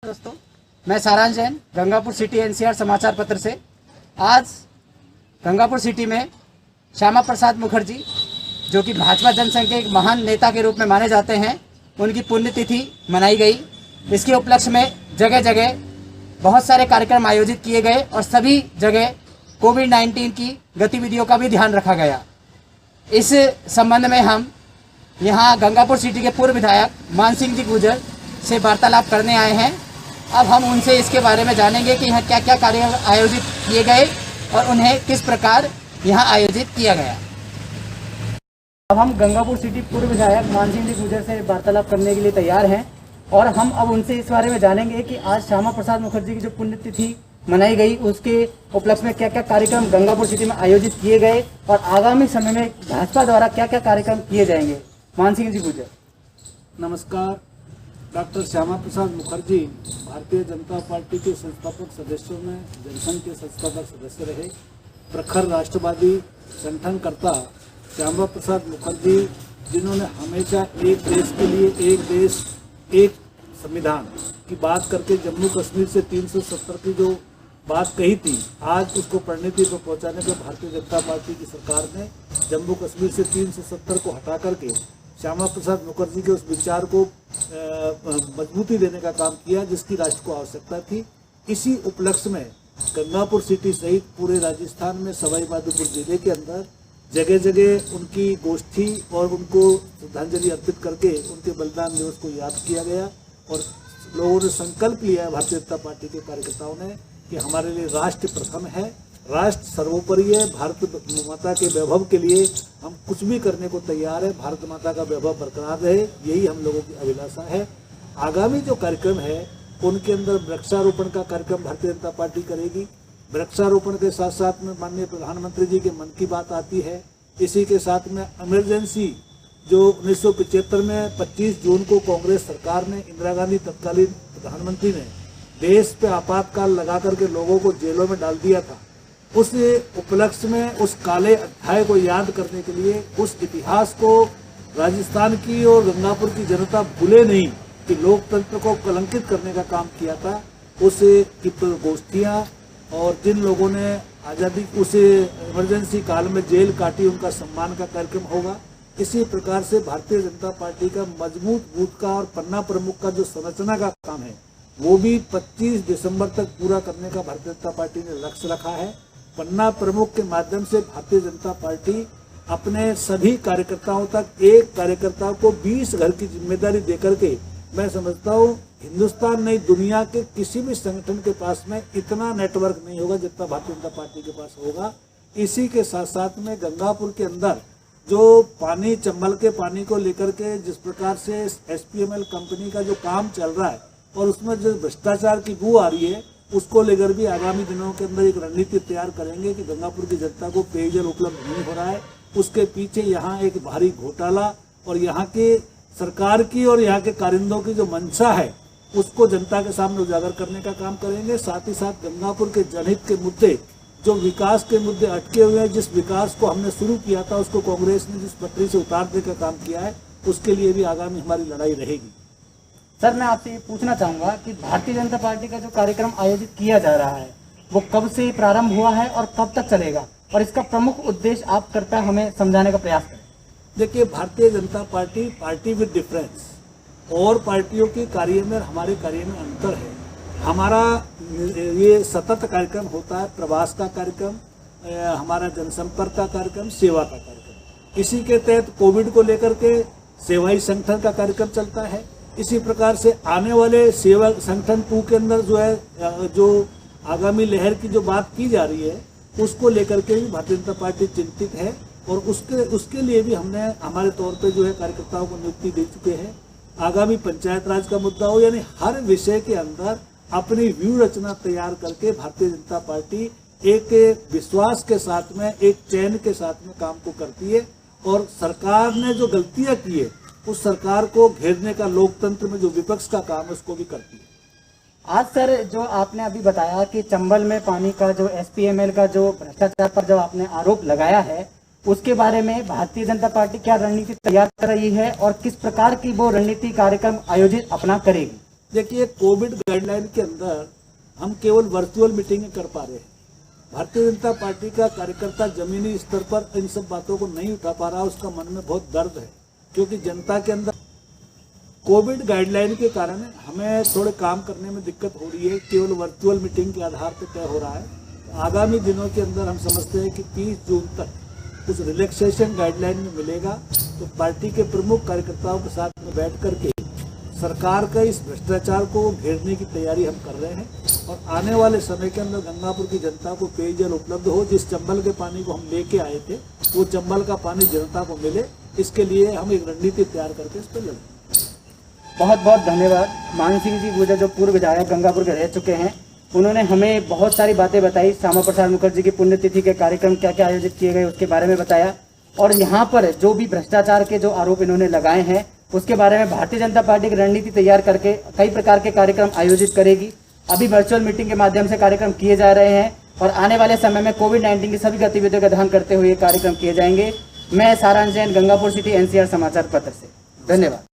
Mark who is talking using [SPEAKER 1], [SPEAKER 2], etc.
[SPEAKER 1] दोस्तों, मैं सारांश जैन गंगापुर सिटी एनसीआर समाचार पत्र से। आज गंगापुर सिटी में श्यामा प्रसाद मुखर्जी, जो कि भाजपा जनसंघ के एक महान नेता के रूप में माने जाते हैं, उनकी पुण्यतिथि मनाई गई। इसके उपलक्ष्य में जगह जगह बहुत सारे कार्यक्रम आयोजित किए गए और सभी जगह कोविड-19 की गतिविधियों का भी ध्यान रखा गया। इस संबंध में हम यहाँ गंगापुर सिटी के पूर्व विधायक मान सिंह जी गुर्जर से वार्तालाप करने आए हैं। अब हम उनसे इसके बारे में जानेंगे कि यहाँ क्या क्या कार्य आयोजित किए गए और उन्हें किस प्रकार यहाँ आयोजित किया गया। अब हम गंगापुर सिटी पूर्व विधायक मान सिंह जी गुर्जर से वार्तालाप करने के लिए तैयार हैं और हम अब उनसे इस बारे में जानेंगे कि आज श्यामा प्रसाद मुखर्जी की जो पुण्यतिथि मनाई गई, उसके उपलक्ष्य में क्या क्या कार्यक्रम गंगापुर सिटी में आयोजित किए गए और आगामी समय में भाजपा द्वारा क्या क्या कार्यक्रम किए जाएंगे। मान सिंह जी गुर्जर।
[SPEAKER 2] नमस्कार। डॉक्टर श्यामा प्रसाद मुखर्जी भारतीय जनता पार्टी के संस्थापक सदस्यों में जनसंघ के संस्थापक सदस्य रहे। प्रखर राष्ट्रवादी संगठनकर्ता श्यामा प्रसाद मुखर्जी, जिन्होंने हमेशा एक देश के लिए एक देश एक संविधान की बात करके जम्मू कश्मीर से 370 की जो बात कही थी, आज उसको परिणति पर पहुंचाने के भारतीय जनता पार्टी की सरकार ने जम्मू कश्मीर से 370 को हटा करके श्यामा प्रसाद मुखर्जी के उस विचार को मजबूती देने का काम किया, जिसकी राष्ट्र को आवश्यकता थी। इसी उपलक्ष्य में गंगापुर सिटी सहित पूरे राजस्थान में सवाई माधोपुर जिले के अंदर जगह जगह उनकी गोष्ठी और उनको श्रद्धांजलि अर्पित करके उनके बलिदान दिवस को याद किया गया और लोगों ने संकल्प लिया है, भारतीय जनता पार्टी के कार्यकर्ताओं ने, कि हमारे लिए राष्ट्र प्रथम है, राष्ट्र सर्वोपरि है। भारत माता के वैभव के लिए हम कुछ भी करने को तैयार है। भारत माता का वैभव बरकरार रहे, यही हम लोगों की अभिलाषा है। आगामी जो कार्यक्रम है उनके अंदर वृक्षारोपण का कार्यक्रम भारतीय जनता पार्टी करेगी। वृक्षारोपण के साथ साथ में माननीय प्रधानमंत्री जी के मन की बात आती है। इसी के साथ में इमरजेंसी जो 1975 में 25 जून को कांग्रेस सरकार ने, इंदिरा गांधी तत्कालीन प्रधानमंत्री ने देश पे आपातकाल लगा करके लोगों को जेलों में डाल दिया था, उस उपलक्ष्य में उस काले अध्याय को याद करने के लिए, उस इतिहास को राजस्थान की और गंगापुर की जनता भूले नहीं कि लोकतंत्र को कलंकित करने का काम किया था। उस की गोष्ठियाँ और जिन लोगों ने आज़ादी उस इमरजेंसी काल में जेल काटी, उनका सम्मान का कार्यक्रम होगा। इसी प्रकार से भारतीय जनता पार्टी का मजबूत बूथ का और पन्ना प्रमुख का जो संरचना का काम है, वो भी 25 दिसंबर तक पूरा करने का भारतीय जनता पार्टी ने लक्ष्य रखा है। पन्ना प्रमुख के माध्यम से भारतीय जनता पार्टी अपने सभी कार्यकर्ताओं तक, एक कार्यकर्ता को 20 घर की जिम्मेदारी देकर के, मैं समझता हूँ हिंदुस्तान नहीं दुनिया के किसी भी संगठन के पास में इतना नेटवर्क नहीं होगा जितना भारतीय जनता पार्टी के पास होगा। इसी के साथ साथ में गंगापुर के अंदर जो पानी, चंबल के पानी को लेकर के जिस प्रकार से SPML कंपनी का जो काम चल रहा है और उसमें जो भ्रष्टाचार की बू आ रही है, उसको लेकर भी आगामी दिनों के अंदर एक रणनीति तैयार करेंगे कि गंगापुर की जनता को पेयजल उपलब्ध नहीं हो रहा है। उसके पीछे यहाँ एक भारी घोटाला और यहाँ के सरकार की और यहाँ के कारिंदों की जो मंशा है, उसको जनता के सामने उजागर करने का काम करेंगे। साथ ही साथ गंगापुर के जनहित के मुद्दे, जो विकास के मुद्दे अटके हुए हैं, जिस विकास को हमने शुरू किया था उसको कांग्रेस ने जिस पटरी से उतारने का काम किया है, उसके लिए भी आगामी हमारी लड़ाई रहेगी।
[SPEAKER 1] सर, मैं आपसे ये पूछना चाहूँगा कि भारतीय जनता पार्टी का जो कार्यक्रम आयोजित किया जा रहा है, वो कब से प्रारंभ हुआ है और कब तक चलेगा, और इसका प्रमुख उद्देश्य आप कृपया हमें समझाने का प्रयास करें।
[SPEAKER 2] देखिए, Bharatiya Janata party, party with difference, और पार्टियों के कार्य में हमारे कार्य में अंतर है। हमारा ये सतत कार्यक्रम होता है, प्रवास का कार्यक्रम, हमारा जनसंपर्क का कार्यक्रम, सेवा का कार्यक्रम। इसी के तहत कोविड को लेकर के सेवाई संगठन का कार्यक्रम चलता है। इसी प्रकार से आने वाले सेवा संगठन 2 के अंदर जो है, जो आगामी लहर की जो बात की जा रही है, उसको लेकर के भी भारतीय जनता पार्टी चिंतित है और उसके लिए भी हमने हमारे तौर पे जो है कार्यकर्ताओं को नियुक्ति दे चुके हैं। आगामी पंचायत राज का मुद्दा हो, यानी हर विषय के अंदर अपनी व्यू रचना तैयार करके भारतीय जनता पार्टी एक विश्वास के साथ में, एक चैन के साथ में काम को करती है और सरकार ने जो गलतियां की है, उस सरकार को घेरने का लोकतंत्र में जो विपक्ष का काम है, उसको भी करती है।
[SPEAKER 1] आज सर, जो आपने अभी बताया कि चंबल में पानी का जो SPML का जो भ्रष्टाचार पर जो आपने आरोप लगाया है, उसके बारे में भारतीय जनता पार्टी क्या रणनीति तैयार कर रही है और किस प्रकार की वो रणनीति कार्यक्रम आयोजित अपना करेगी।
[SPEAKER 2] देखिए, कोविड गाइडलाइन के अंदर हम केवल वर्चुअल मीटिंग कर पा रहे हैं। भारतीय जनता पार्टी का कार्यकर्ता जमीनी स्तर पर इन सब बातों को नहीं उठा पा रहा, उसका मन में बहुत दर्द है, क्योंकि जनता के अंदर कोविड गाइडलाइन के कारण हमें थोड़े काम करने में दिक्कत हो रही है। केवल वर्चुअल मीटिंग के आधार पर तय हो रहा है। आगामी दिनों के अंदर हम समझते हैं कि 30 जून तक कुछ रिलैक्सेशन गाइडलाइन में मिलेगा, तो पार्टी के प्रमुख कार्यकर्ताओं के साथ में बैठ करके सरकार का इस भ्रष्टाचार को घेरने की तैयारी हम कर रहे हैं। और आने वाले समय के अंदर गंगापुर की जनता को पेयजल उपलब्ध हो। जिस चंबल के पानी को हम लेके आए थे, वो चंबल का पानी जनता को मिले, इसके लिए हम एक रणनीति तैयार करके इस पर लड़ेंगे।
[SPEAKER 1] बहुत बहुत धन्यवाद। मान सिंह जी गुजर जो पूर्व विधायक गंगापुर के रह चुके हैं, उन्होंने हमें बहुत सारी बातें बताई। श्यामा प्रसाद मुखर्जी की पुण्यतिथि के कार्यक्रम क्या क्या आयोजित किए गए उसके बारे में बताया, और यहाँ पर जो भी भ्रष्टाचार के जो आरोप इन्होंने लगाए हैं उसके बारे में भारतीय जनता पार्टी की रणनीति तैयार करके कई प्रकार के कार्यक्रम आयोजित करेगी। अभी वर्चुअल मीटिंग के माध्यम से कार्यक्रम किए जा रहे हैं और आने वाले समय में कोविड-19 की सभी गतिविधियों का ध्यान करते हुए कार्यक्रम किए जाएंगे। मैं सारांश जैन, गंगापुर सिटी, NCR समाचार पत्र से। धन्यवाद।